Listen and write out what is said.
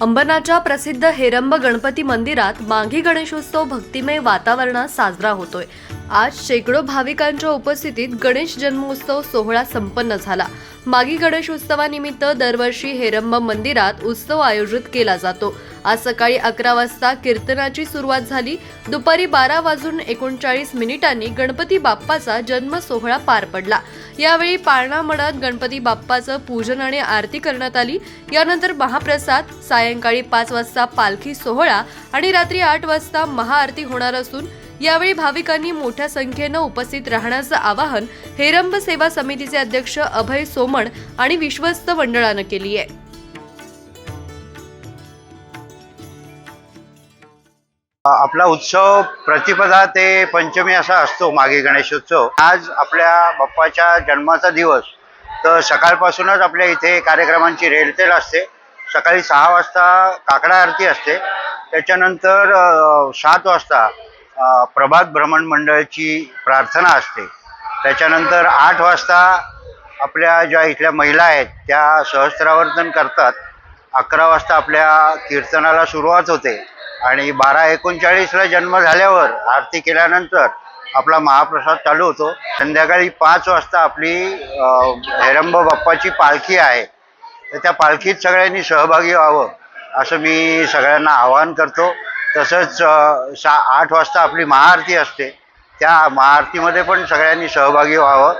अंबरनाथच्या प्रसिद्ध हेरंब गणपती मंदिरात माघी गणेशोत्सव भक्तिमय वातावरणात साजरा होतोय। आज शेकडो भाविकांच्या उपस्थितीत गणेश जन्मोत्सव सोहळा संपन्न झाला। माघी गणेशोत्सवानिमित्त दरवर्षी हेरंब मंदिरात उत्सव आयोजित केला जातो। आज सकाळी 11 वाजता कीर्तनाची सुरुवात झाली। दुपारी 12:39 गणपती बाप्पाचा जन्म सोहळा पार पडला। यावेळी पाळणा मठात गणपती बाप्पाचं पूजन आणि आरती करण्यात आली। यानंतर महाप्रसाद, सायंकाळी 5 वाजता पालखी सोहळा आणि रात्री 8 वाजता महाआरती होणार असून यावेळी भाविकांनी मोठ्या संख्येनं उपस्थित राहण्याचं आवाहन हेरंब सेवा समितीचे अध्यक्ष अभय सोमण आणि विश्वस्त मंडळानं केली आहे। आपला उत्सव प्रतिपदा ते पंचमी असा असतो माघी गणेशोत्सव। आज आपल्या बाप्पाच्या जन्माचा दिवस, तर सकाळपासूनच आपल्या इथे कार्यक्रमांची रेलचेल असते। सकाळी 6 वाजता काकडा आरती असते, त्याच्यानंतर 7 वाजता प्रभात भ्रमण मंडळाची प्रार्थना असते, त्याच्यानंतर 8 वाजता आपल्या ज्या इथल्या महिला आहेत त्या सहस्त्रावर्तन करतात। 11 वाजता आपल्या कीर्तनाला सुरुवात होते आणि 12:39 जन्म झाल्यावर आरती केल्यानंतर आपला महाप्रसाद चालू होतो। संध्याकाळी 5 वाजता आपली हेरंब बाप्पाची पालखी आहे, तर त्या पालखीत सगळ्यांनी सहभागी व्हावं असं मी सगळ्यांना आवाहन करतो। तसंच 8 वाजता आपली महाआरती असते, त्या महाआरतीमध्ये पण सगळ्यांनी सहभागी व्हावं।